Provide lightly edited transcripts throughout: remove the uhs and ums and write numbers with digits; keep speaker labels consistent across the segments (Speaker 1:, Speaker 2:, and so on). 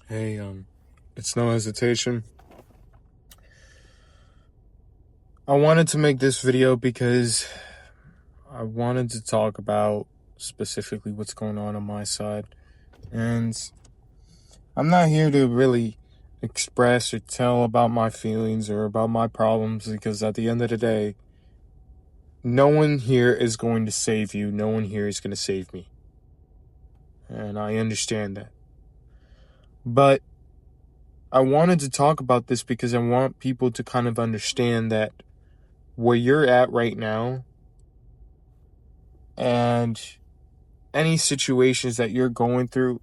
Speaker 1: Hey, it's no hesitation. I wanted to make this video because I wanted to talk about specifically what's going on my side. And I'm not here to really express or tell about my feelings or about my problems, because at the end of the day, no one here is going to save you. No one here is going to save me. And I understand that. But I wanted to talk about this because I want people to kind of understand that where you're at right now and any situations that you're going through,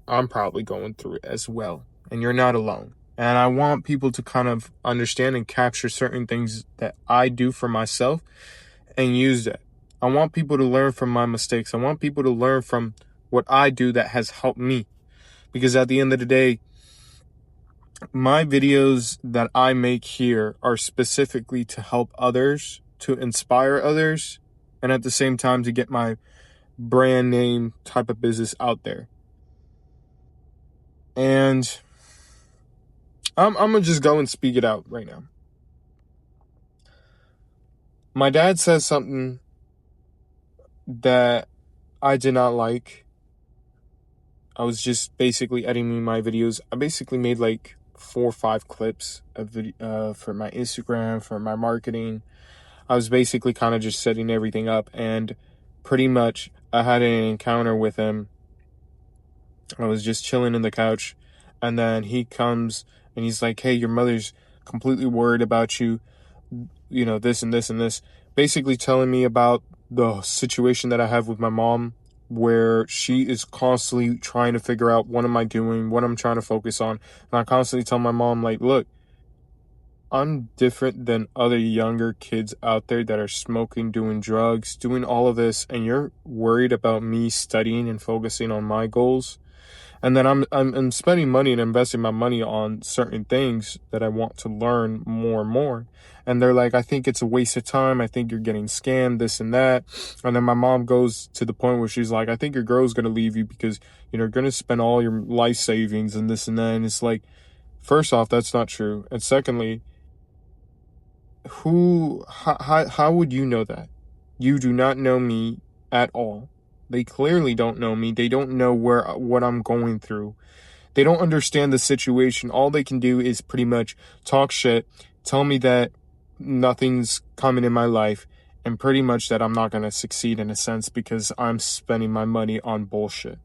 Speaker 1: I'm probably going through it as well. And you're not alone. And I want people to kind of understand and capture certain things that I do for myself and use that. I want people to learn from my mistakes. I want people to learn from what I do that has helped me. Because at the end of the day, my videos that I make here are specifically to help others, to inspire others, and at the same time to get my brand name type of business out there. And I'm gonna just go and speak it out right now. My dad says something that I did not like. I was just basically editing my videos. I basically made like 4 or 5 clips of for my Instagram, for my marketing. I was basically kind of just setting everything up, and pretty much I had an encounter with him. I was just chilling in the couch, and then he comes and he's like, "Hey, your mother's completely worried about you, you know, this and this and this." Basically telling me about the situation that I have with my mom, where she is constantly trying to figure out what am I doing, what I'm trying to focus on. And I constantly tell my mom, like, look, I'm different than other younger kids out there that are smoking, doing drugs, doing all of this, and you're worried about me studying and focusing on my goals. And then I'm spending money and investing my money on certain things that I want to learn more and more. And they're like, I think it's a waste of time. I think you're getting scammed, this and that. And then my mom goes to the point where she's like, I think your girl's going to leave you because, you're going to spend all your life savings and this and that. And it's like, first off, that's not true. And secondly, how would you know that? You do not know me at all. They clearly don't know me. They don't know what I'm going through. They don't understand the situation. All they can do is pretty much talk shit, tell me that nothing's coming in my life, and pretty much that I'm not going to succeed in a sense because I'm spending my money on bullshit.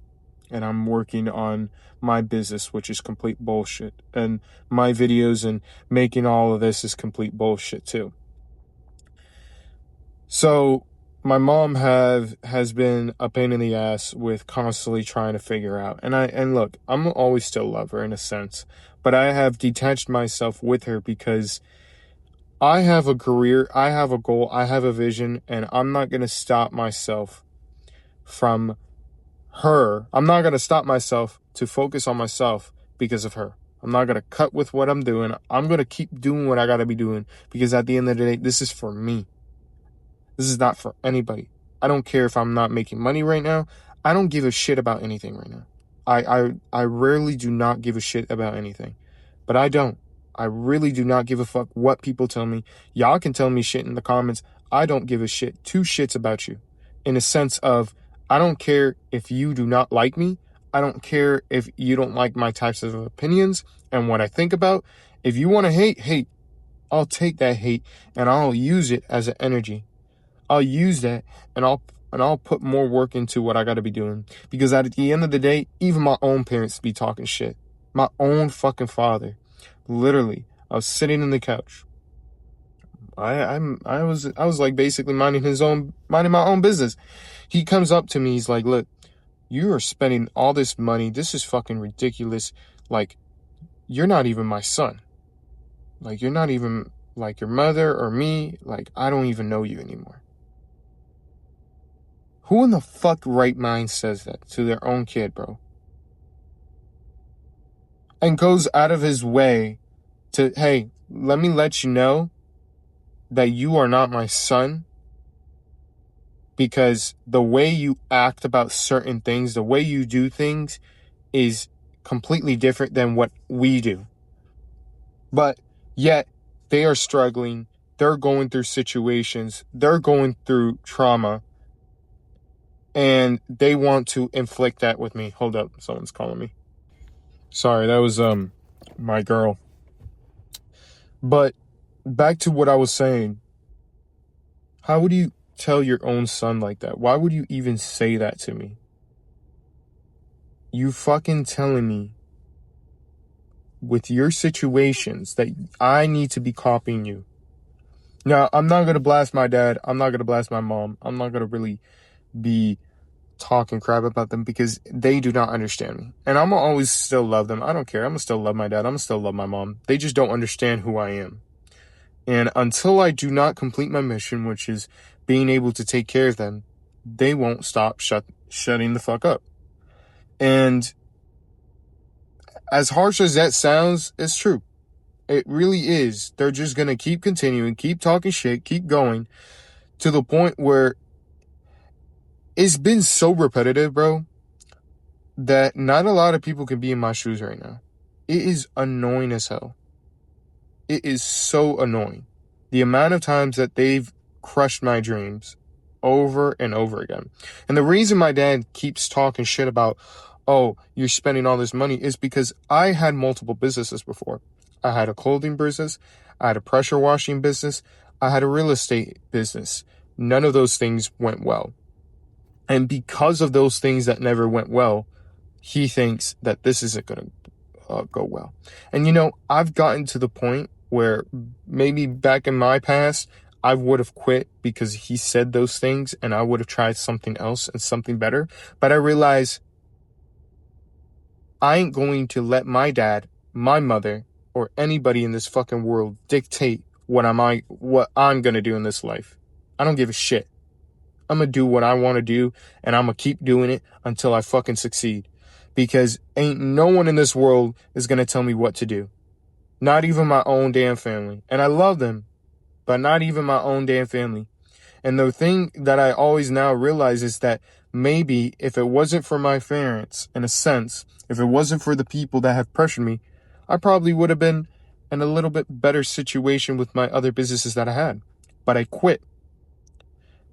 Speaker 1: And I'm working on my business, which is complete bullshit. And my videos and making all of this is complete bullshit too. So my mom has been a pain in the ass with constantly trying to figure out. And look, I'm always still love her in a sense, but I have detached myself with her because I have a career, I have a goal, I have a vision, and I'm not going to stop myself from her. I'm not going to stop myself to focus on myself because of her. I'm not going to cut with what I'm doing. I'm going to keep doing what I got to be doing because at the end of the day, this is for me. This is not for anybody. I don't care if I'm not making money right now. I don't give a shit about anything right now. I rarely do not give a shit about anything. But I don't. I really do not give a fuck what people tell me. Y'all can tell me shit in the comments. I don't give a shit. 2 shits about you. In a sense of, I don't care if you do not like me. I don't care if you don't like my types of opinions and what I think about. If you want to hate. I'll take that hate and I'll use it as an energy. I'll use that and I'll put more work into what I got to be doing. Because at the end of the day, even my own parents be talking shit. My own fucking father. Literally, I was sitting in the couch. I was like basically minding my own business. He comes up to me, he's like, "Look, you are spending all this money. This is fucking ridiculous. Like, you're not even my son. Like, you're not even like your mother or me. Like, I don't even know you anymore." Who in the fuck right mind says that to their own kid, bro? And goes out of his way to, hey, let me let you know that you are not my son, because the way you act about certain things, the way you do things is completely different than what we do. But yet they are struggling. They're going through situations. They're going through trauma. And they want to inflict that with me. Hold up. Someone's calling me. Sorry, that was my girl. But back to what I was saying. How would you tell your own son like that? Why would you even say that to me? You fucking telling me with your situations that I need to be copying you. Now, I'm not going to blast my dad. I'm not going to blast my mom. I'm not going to really be talking crap about them because they do not understand me. And I'm going to always still love them. I don't care. I'm going to still love my dad. I'm going to still love my mom. They just don't understand who I am. And until I do not complete my mission, which is being able to take care of them, they won't stop shutting the fuck up. And as harsh as that sounds, it's true. It really is. They're just going to keep continuing, keep talking shit, keep going to the point where it's been so repetitive, bro, that not a lot of people can be in my shoes right now. It is annoying as hell. It is so annoying. The amount of times that they've crushed my dreams over and over again. And the reason my dad keeps talking shit about, oh, you're spending all this money is because I had multiple businesses before. I had a clothing business. I had a pressure washing business. I had a real estate business. None of those things went well. And because of those things that never went well, he thinks that this isn't going to go well. And, you know, I've gotten to the point where maybe back in my past, I would have quit because he said those things and I would have tried something else and something better. But I realize I ain't going to let my dad, my mother, or anybody in this fucking world dictate what I'm going to do in this life. I don't give a shit. I'm going to do what I want to do, and I'm going to keep doing it until I fucking succeed. Because ain't no one in this world is going to tell me what to do. Not even my own damn family. And I love them, but not even my own damn family. And the thing that I always now realize is that maybe if it wasn't for my parents, in a sense, if it wasn't for the people that have pressured me, I probably would have been in a little bit better situation with my other businesses that I had. But I quit.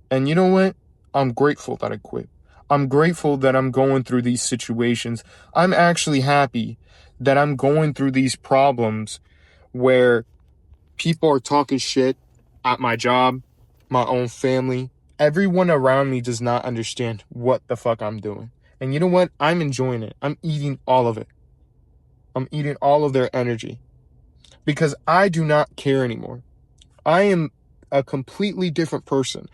Speaker 1: And you know what? I'm grateful that I quit. I'm grateful that I'm going through these situations. I'm actually happy that I'm going through these problems where people are talking shit at my job, my own family. Everyone around me does not understand what the fuck I'm doing. And you know what? I'm enjoying it. I'm eating all of it. I'm eating all of their energy because I do not care anymore. I am a completely different person.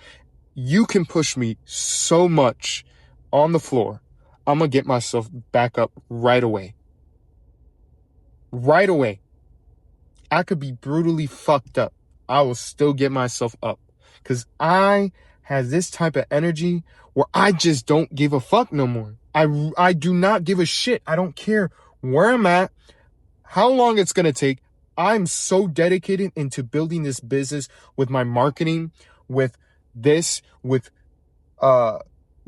Speaker 1: You can push me so much on the floor. I'm going to get myself back up right away. Right away. I could be brutally fucked up. I will still get myself up. Because I have this type of energy where I just don't give a fuck no more. I do not give a shit. I don't care where I'm at, how long it's going to take. I'm so dedicated into building this business with my marketing, with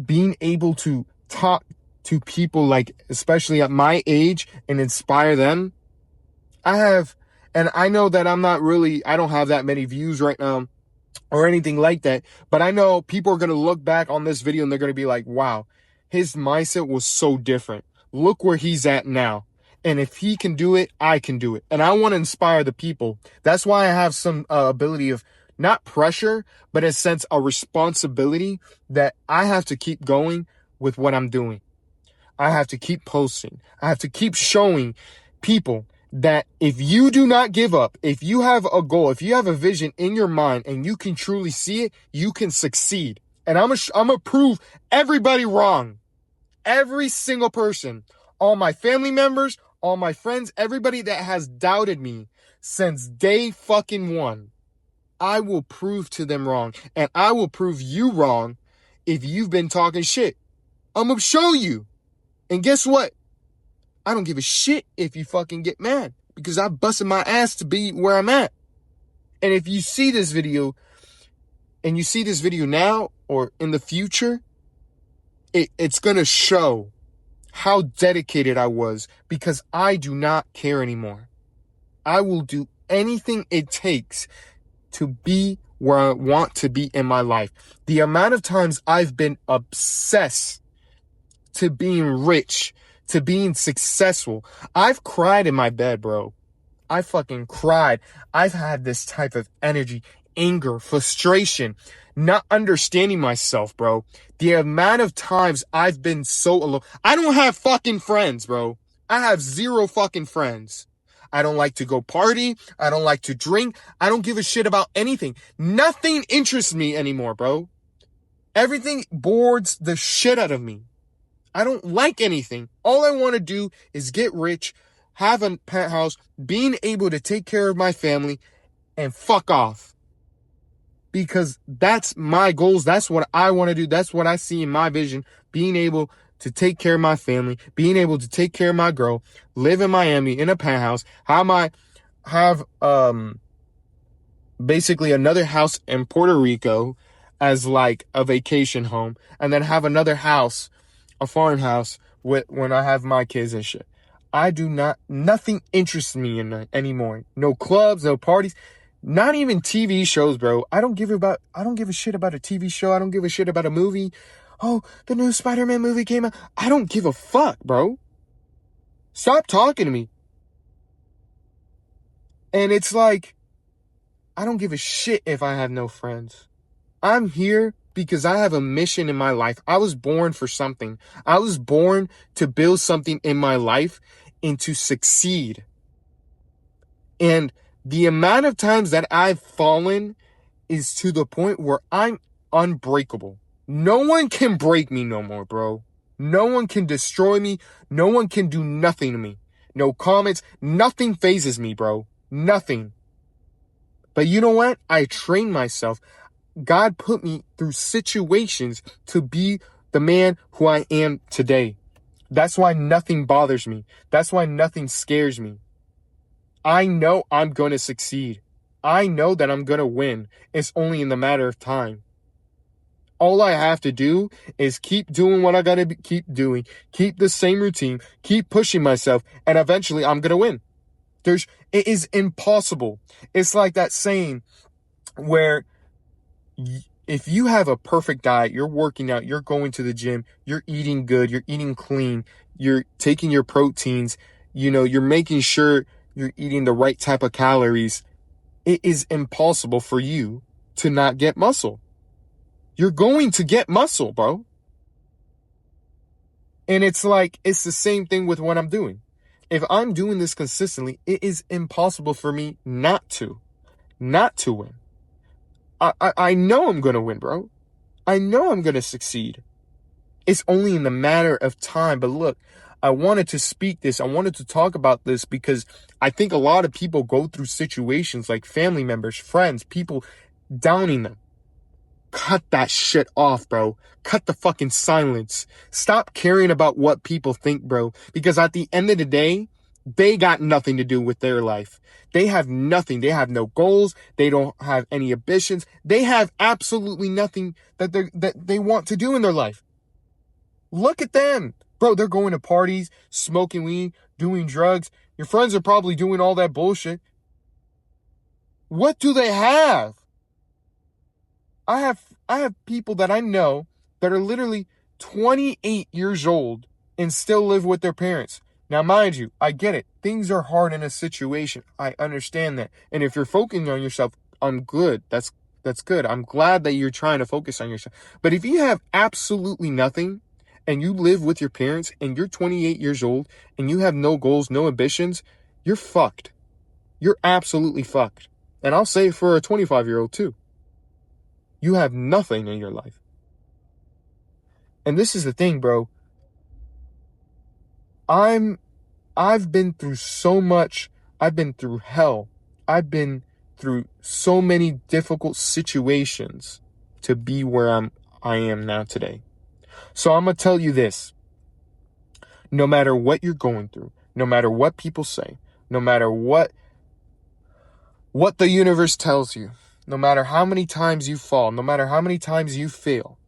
Speaker 1: being able to talk to people like, especially at my age, and inspire them. And I know that I don't have that many views right now or anything like that, but I know people are going to look back on this video and they're going to be like, wow, his mindset was so different. Look where he's at now. And if he can do it, I can do it. And I want to inspire the people. That's why I have some ability of not pressure, but in a sense, a responsibility that I have to keep going with what I'm doing. I have to keep posting. I have to keep showing people that if you do not give up, if you have a goal, if you have a vision in your mind and you can truly see it, you can succeed. And I'm gonna prove everybody wrong. Every single person, all my family members, all my friends, everybody that has doubted me since day fucking one, I will prove to them wrong. And I will prove you wrong if you've been talking shit. I'm gonna show you. And guess what? I don't give a shit if you fucking get mad because I busted my ass to be where I'm at. And if you see this video and you see this video now or in the future, it's going to show how dedicated I was, because I do not care anymore. I will do anything it takes to be where I want to be in my life. The amount of times I've been obsessed to being rich, to being successful. I've cried in my bed, bro. I fucking cried. I've had this type of energy, anger, frustration, not understanding myself, bro. The amount of times I've been so alone. I don't have fucking friends, bro. I have zero fucking friends. I don't like to go party. I don't like to drink. I don't give a shit about anything. Nothing interests me anymore, bro. Everything bores the shit out of me. I don't like anything. All I want to do is get rich, have a penthouse, being able to take care of my family, and fuck off. Because that's my goals. That's what I want to do. That's what I see in my vision. Being able to take care of my family, being able to take care of my girl, live in Miami in a penthouse, have basically another house in Puerto Rico as like a vacation home, and then have another house, a farmhouse, when I have my kids and shit. Nothing interests me anymore. No clubs, no parties, not even TV shows, bro. I don't give a shit about a TV show. I don't give a shit about a movie. Oh, the new Spider-Man movie came out. I don't give a fuck, bro. Stop talking to me. And it's like, I don't give a shit if I have no friends. I'm here because I have a mission in my life. I was born for something. I was born to build something in my life and to succeed. And the amount of times that I've fallen is to the point where I'm unbreakable. No one can break me no more, bro. No one can destroy me. No one can do nothing to me. No comments. Nothing phases me, bro. Nothing. But you know what? I trained myself. God put me through situations to be the man who I am today. That's why nothing bothers me. That's why nothing scares me. I know I'm going to succeed. I know that I'm going to win. It's only in the matter of time. All I have to do is keep doing what I got to keep doing. Keep the same routine. Keep pushing myself. And eventually I'm going to win. It is impossible. It's like that saying where if you have a perfect diet, you're working out, you're going to the gym, you're eating good, you're eating clean, you're taking your proteins, you're making sure you're eating the right type of calories, it is impossible for you to not get muscle. You're going to get muscle, bro. And it's the same thing with what I'm doing. If I'm doing this consistently, it is impossible for me not to win. I know I'm going to win, bro. I know I'm going to succeed. It's only in the matter of time. But look, I wanted to speak this. I wanted to talk about this because I think a lot of people go through situations like family members, friends, people downing them. Cut that shit off, bro. Cut the fucking silence. Stop caring about what people think, bro. Because at the end of the day, they got nothing to do with their life. They have nothing. They have no goals. They don't have any ambitions. They have absolutely nothing that they want to do in their life. Look at them. Bro, they're going to parties, smoking weed, doing drugs. Your friends are probably doing all that bullshit. What do they have? I have people that I know that are literally 28 years old and still live with their parents. Now, mind you, I get it. Things are hard in a situation. I understand that. And if you're focusing on yourself, I'm good. That's good. I'm glad that you're trying to focus on yourself. But if you have absolutely nothing and you live with your parents and you're 28 years old and you have no goals, no ambitions, you're fucked. You're absolutely fucked. And I'll say it for a 25-year-old too. You have nothing in your life. And this is the thing, bro. I've been through so much. I've been through hell. I've been through so many difficult situations to be where I am now today. So I'm going to tell you this. No matter what you're going through, no matter what people say, no matter what the universe tells you, no matter how many times you fall, no matter how many times you fail,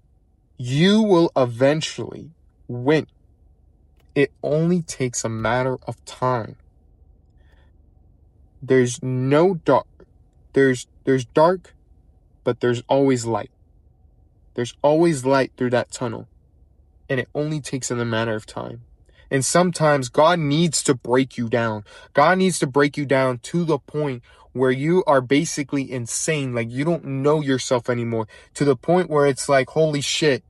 Speaker 1: you will eventually win. It only takes a matter of time. There's no dark. There's dark, but there's always light. There's always light through that tunnel. And it only takes in a matter of time. And sometimes God needs to break you down. God needs to break you down to the point where you are basically insane. Like you don't know yourself anymore. To the point where it's like, holy shit,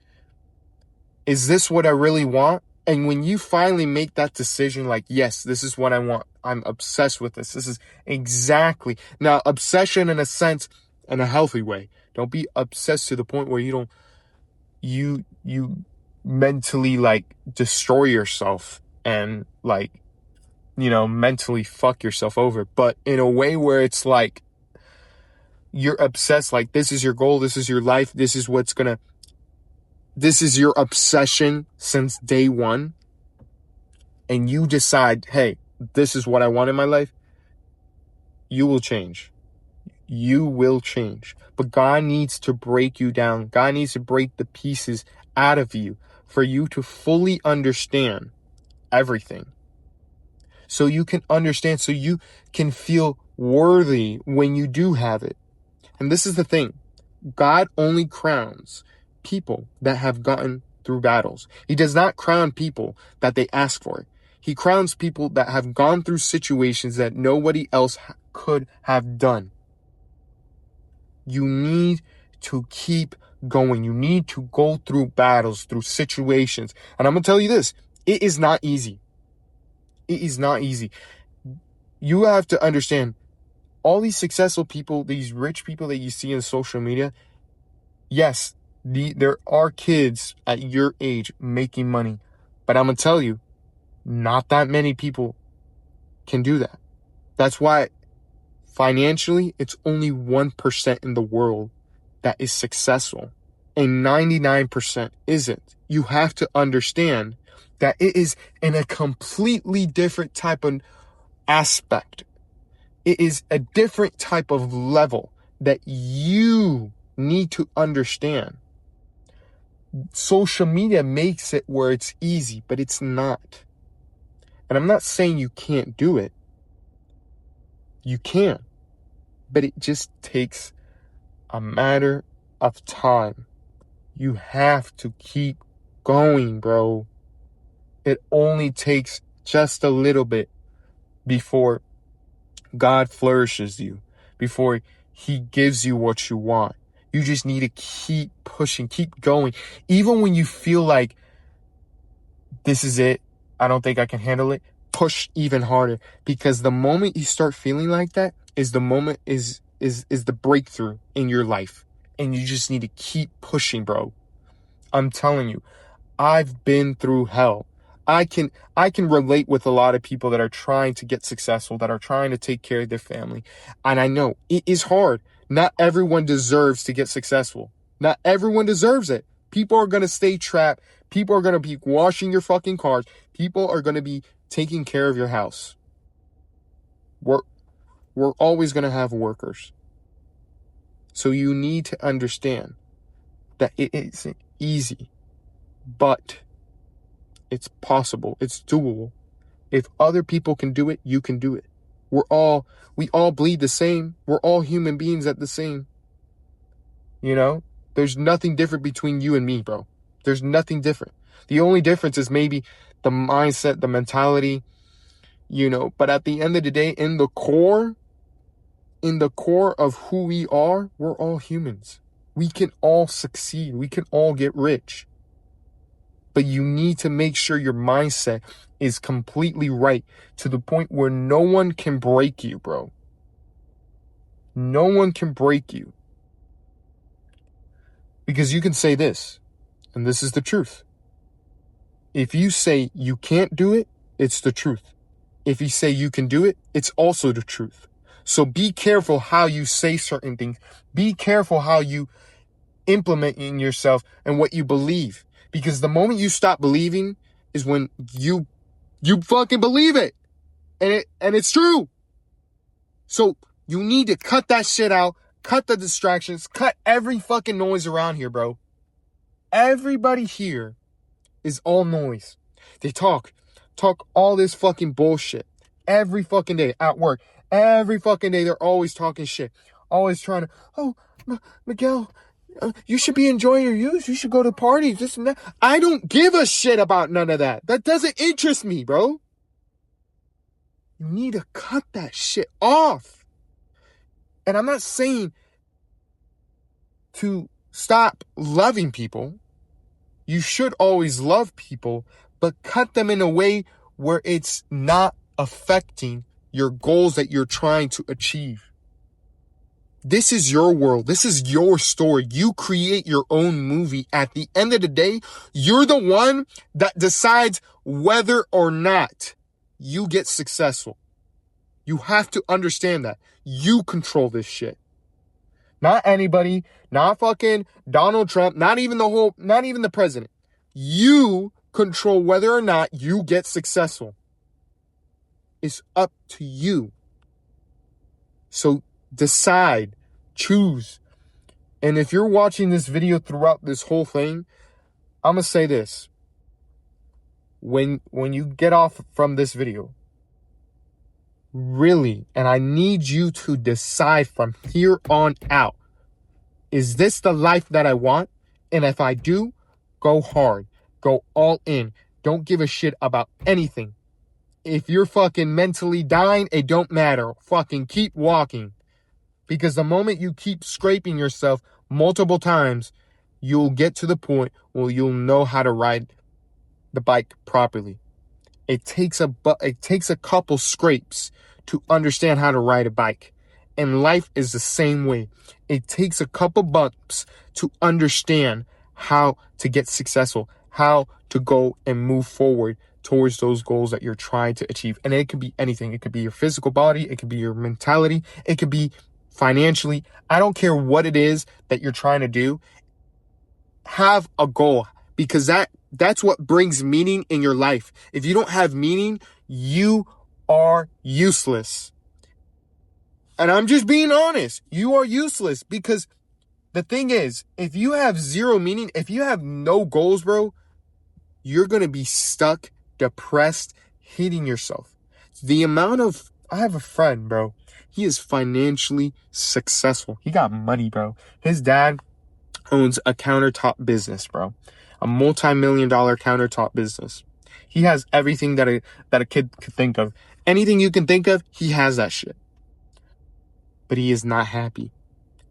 Speaker 1: is this what I really want? And when you finally make that decision, like, yes, this is what I want. I'm obsessed with this. This is exactly. Now, obsession in a sense, in a healthy way. Don't be obsessed to the point where you mentally like destroy yourself and like, mentally fuck yourself over. But in a way where it's like, you're obsessed, like this is your goal. This is your life. This is your obsession since day one. And you decide, hey, this is what I want in my life. You will change. You will change. But God needs to break you down. God needs to break the pieces out of you for you to fully understand everything. So you can understand, so you can feel worthy when you do have it. And this is the thing. God only crowns people that have gotten through battles. He does not crown people that they ask for. He crowns people that have gone through situations that nobody else could have done. You need to keep going. You need to go through battles, through situations. And I'm going to tell you this. It is not easy. It is not easy. You have to understand, all these successful people, these rich people that you see in social media, yes, there are kids at your age making money. But I'm going to tell you, not that many people can do that. That's why financially, it's only 1% in the world that is successful. And 99% isn't. You have to understand that it is in a completely different type of aspect. It is a different type of level that you need to understand. Social media makes it where it's easy, but it's not. And I'm not saying you can't do it. You can. But it just takes a matter of time. You have to keep going, bro. It only takes just a little bit before God flourishes you, before He gives you what you want. You just need to keep pushing, keep going. Even when you feel like this is it, I don't think I can handle it, push even harder. Because the moment you start feeling like that is the moment is the breakthrough in your life. And you just need to keep pushing, bro. I'm telling you, I've been through hell. I can relate with a lot of people that are trying to get successful, that are trying to take care of their family. And I know it is hard. Not everyone deserves to get successful. Not everyone deserves it. People are going to stay trapped. People are going to be washing your fucking cars. People are going to be taking care of your house. We're always going to have workers. So you need to understand that it isn't easy, but it's possible. It's doable. If other people can do it, you can do it. We all bleed the same. We're all human beings at the same. There's nothing different between you and me, bro. There's nothing different. The only difference is maybe the mindset, the mentality, but at the end of the day, in the core of who we are, we're all humans. We can all succeed. We can all get rich. But you need to make sure your mindset is completely right to the point where no one can break you, bro. No one can break you. Because you can say this, and this is the truth. If you say you can't do it, it's the truth. If you say you can do it, it's also the truth. So be careful how you say certain things. Be careful how you implement in yourself and what you believe. Because the moment you stop believing is when you fucking believe it. And it's true. So you need to cut that shit out. Cut the distractions. Cut every fucking noise around here, bro. Everybody here is all noise. They talk. talk all this fucking bullshit every fucking day at work. Every fucking day, they're always talking shit. Always trying to, oh, Miguel, you should be enjoying your youth. You should go to parties, this and that. I don't give a shit about none of that. That doesn't interest me, bro. You need to cut that shit off. And I'm not saying to stop loving people. You should always love people, but cut them in a way where it's not affecting your goals that you're trying to achieve. This is your world. This is your story. You create your own movie. At the end of the day, you're the one that decides whether or not you get successful. You have to understand that. You control this shit. Not anybody, not fucking Donald Trump, not even the president. You control whether or not you get successful. It's up to you. So decide, choose. And if you're watching this video throughout this whole thing, I'm going to say this. When you get off from this video, really, and I need you to decide from here on out, is this the life that I want? And if I do, go hard, go all in. Don't give a shit about anything. If you're fucking mentally dying, it don't matter. Fucking keep walking. Because the moment you keep scraping yourself multiple times, you'll get to the point where you'll know how to ride the bike properly. It takes a couple scrapes to understand how to ride a bike. And life is the same way. It takes a couple bumps to understand how to get successful, how to go and move forward towards those goals that you're trying to achieve. And it could be anything. It could be your physical body. It could be your mentality. It could be financially. I don't care what it is that you're trying to do. Have a goal, because that's what brings meaning in your life. If you don't have meaning, you are useless. And I'm just being honest. You are useless, because the thing is, if you have zero meaning, if you have no goals, bro, you're going to be stuck, depressed, hating yourself. I have a friend, bro. He is financially successful. He got money, bro. His dad owns a countertop business, bro. A multi-million-dollar countertop business. He has everything that a kid could think of. Anything you can think of, he has that shit. But he is not happy.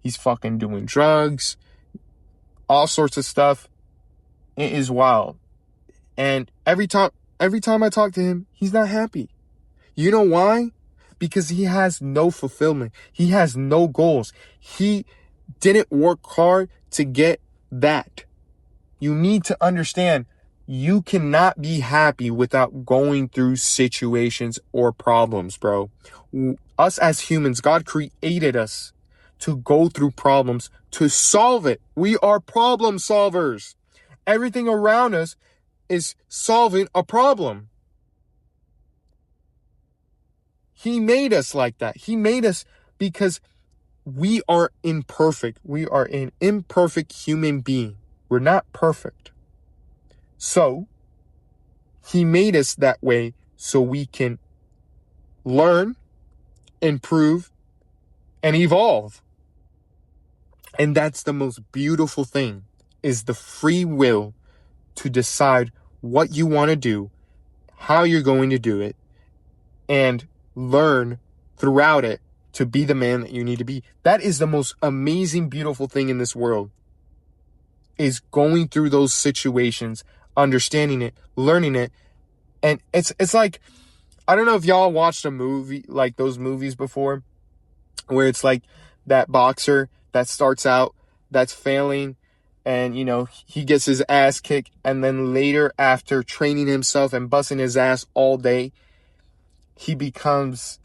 Speaker 1: He's fucking doing drugs, all sorts of stuff. It is wild. And every time I talk to him, he's not happy. You know why? Because he has no fulfillment. He has no goals. He didn't work hard to get that. You need to understand, you cannot be happy without going through situations or problems, bro. Us as humans, God created us to go through problems, to solve it. We are problem solvers. Everything around us is solving a problem. He made us like that. He made us because we are imperfect. We are an imperfect human being. We're not perfect. So, he made us that way so we can learn, improve, and evolve. And that's the most beautiful thing, is the free will to decide what you want to do, how you're going to do it, and learn throughout it to be the man that you need to be. That is the most amazing, beautiful thing in this world, is going through those situations, understanding it, learning it. And it's like, I don't know if y'all watched a movie, like those movies before, where it's like that boxer that starts out, that's failing, and, he gets his ass kicked, and then later, after training himself and busting his ass all day, he becomes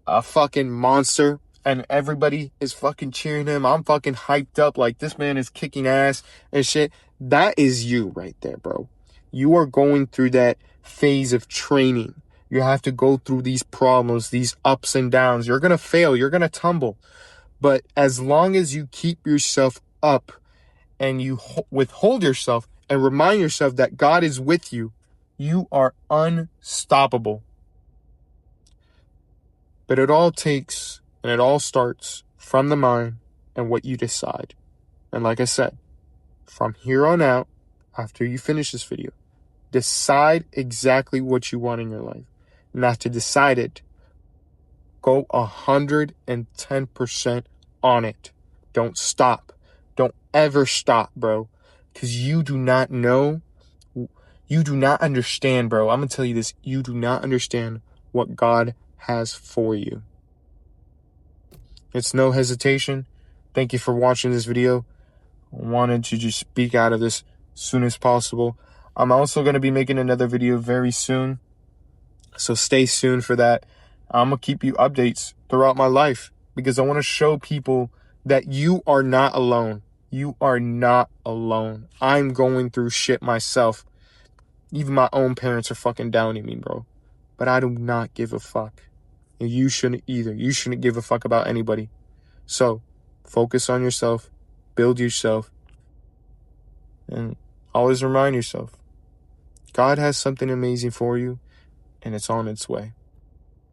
Speaker 1: a fucking monster, and everybody is fucking cheering him. I'm fucking hyped up, like, this man is kicking ass and shit. That is you right there, bro. You are going through that phase of training. You have to go through these problems, these ups and downs. You're going to fail. You're going to tumble. But as long as you keep yourself up and you withhold yourself and remind yourself that God is with you, You are unstoppable. But it all takes and it all starts from the mind and what you decide. And like I said, from here on out, after you finish this video, decide exactly what you want in your life. Not to decide it, go 110% on it. Don't stop. Don't ever stop, bro. Because you do not know. You do not understand, bro. I'm going to tell you this. You do not understand what God has for you. It's no hesitation. Thank you for watching this video. I wanted to just speak out of this as soon as possible. I'm also going to be making another video very soon. So stay tuned for that. I'm going to keep you updates throughout my life because I want to show people that you are not alone. You are not alone. I'm going through shit myself. Even my own parents are fucking downing me, bro. But I do not give a fuck. And you shouldn't either. You shouldn't give a fuck about anybody. So focus on yourself. Build yourself. And always remind yourself, God has something amazing for you, and it's on its way.